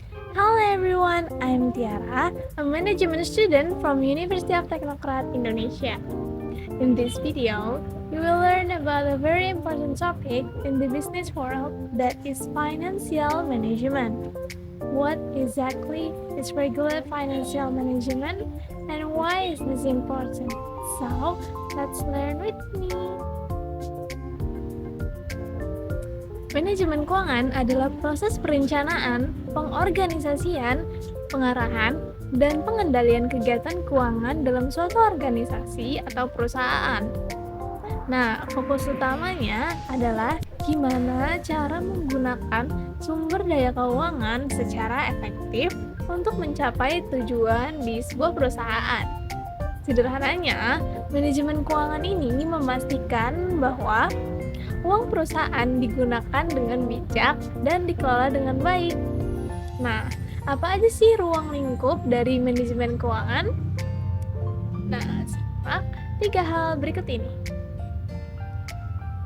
Hello everyone, I'm Tiara, a management student from University of Technocrat Indonesia. In this video, you will learn about a very important topic in the business world that is financial management. What exactly is regular financial management and why is this important? So, let's learn with me. Manajemen keuangan adalah proses perencanaan, pengorganisasian, pengarahan, dan pengendalian kegiatan keuangan dalam suatu organisasi atau perusahaan. Nah, fokus utamanya adalah gimana cara menggunakan sumber daya keuangan secara efektif untuk mencapai tujuan di sebuah perusahaan. Sederhananya, manajemen keuangan ini memastikan bahwa uang perusahaan digunakan dengan bijak dan dikelola dengan baik. Nah, apa aja sih ruang lingkup dari manajemen keuangan? Nah, simak 3 hal berikut ini.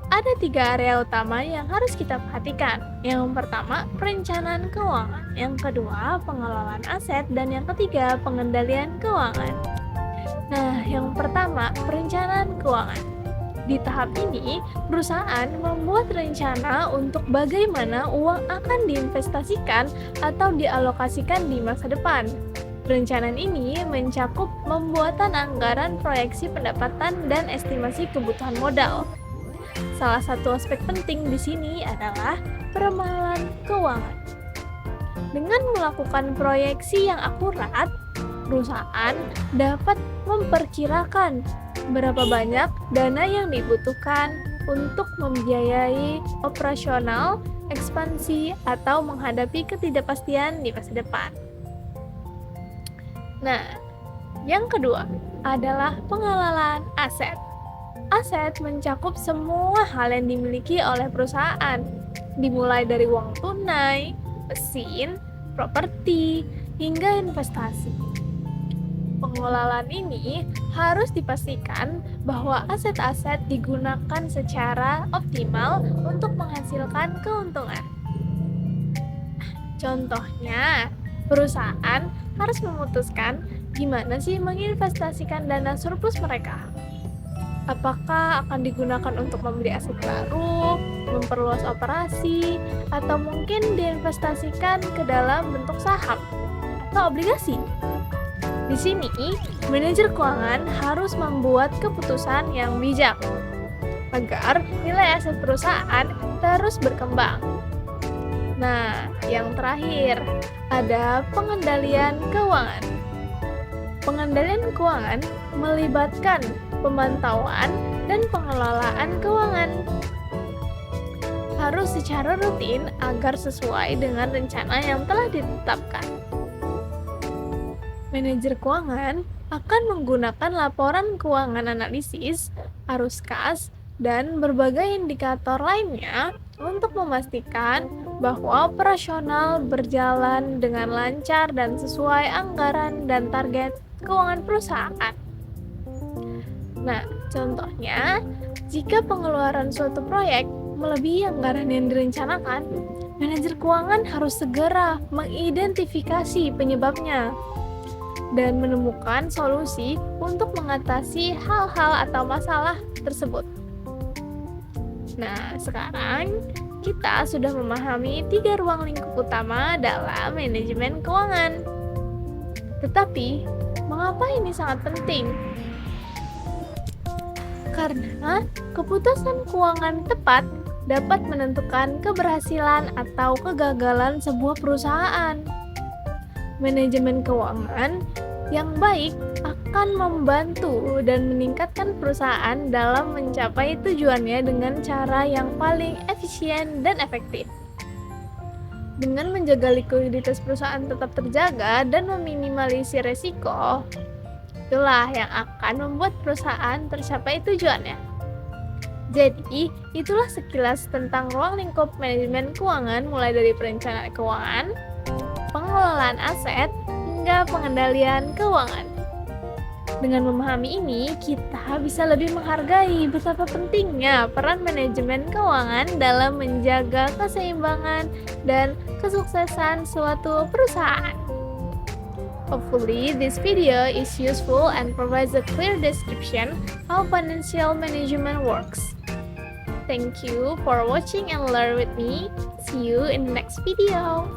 Ada 3 area utama yang harus kita perhatikan. Yang pertama, perencanaan keuangan. Yang kedua, pengelolaan aset. Dan yang ketiga, pengendalian keuangan. Nah, yang pertama, perencanaan keuangan. Di tahap ini, perusahaan membuat rencana untuk bagaimana uang akan diinvestasikan atau dialokasikan di masa depan. Perencanaan ini mencakup pembuatan anggaran, proyeksi pendapatan, dan estimasi kebutuhan modal. Salah satu aspek penting di sini adalah peramalan keuangan. Dengan melakukan proyeksi yang akurat, perusahaan dapat memperkirakan berapa banyak dana yang dibutuhkan untuk membiayai operasional, ekspansi, atau menghadapi ketidakpastian di masa depan. Nah, yang kedua adalah pengelolaan aset. Aset mencakup semua hal yang dimiliki oleh perusahaan, dimulai dari uang tunai, mesin, properti, hingga investasi. Pengelolaan ini harus dipastikan bahwa aset-aset digunakan secara optimal untuk menghasilkan keuntungan. Contohnya, perusahaan harus memutuskan gimana sih menginvestasikan dana surplus mereka. Apakah akan digunakan untuk membeli aset baru, memperluas operasi, atau mungkin diinvestasikan ke dalam bentuk saham atau obligasi? Di sini, manajer keuangan harus membuat keputusan yang bijak agar nilai aset perusahaan terus berkembang. Nah, yang terakhir ada pengendalian keuangan. Pengendalian keuangan melibatkan pemantauan dan pengelolaan keuangan. Harus secara rutin agar sesuai dengan rencana yang telah ditetapkan. Manajer keuangan akan menggunakan laporan keuangan analisis, arus kas, dan berbagai indikator lainnya untuk memastikan bahwa operasional berjalan dengan lancar dan sesuai anggaran dan target keuangan perusahaan. Nah, contohnya, jika pengeluaran suatu proyek melebihi anggaran yang direncanakan, manajer keuangan harus segera mengidentifikasi penyebabnya dan menemukan solusi untuk mengatasi hal-hal atau masalah tersebut. Nah, sekarang kita sudah memahami 3 ruang lingkup utama dalam manajemen keuangan. Tetapi, mengapa ini sangat penting? Karena keputusan keuangan tepat dapat menentukan keberhasilan atau kegagalan sebuah perusahaan. Manajemen keuangan yang baik akan membantu dan meningkatkan perusahaan dalam mencapai tujuannya dengan cara yang paling efisien dan efektif. Dengan menjaga likuiditas perusahaan tetap terjaga dan meminimalisir resiko, itulah yang akan membuat perusahaan tercapai tujuannya. Jadi, itulah sekilas tentang ruang lingkup manajemen keuangan mulai dari perencanaan keuangan, pengelolaan aset, hingga pengendalian keuangan. Dengan memahami ini, kita bisa lebih menghargai betapa pentingnya peran manajemen keuangan dalam menjaga keseimbangan dan kesuksesan suatu perusahaan. Hopefully, this video is useful and provides a clear description how financial management works. Thank you for watching and learn with me. See you in the next video.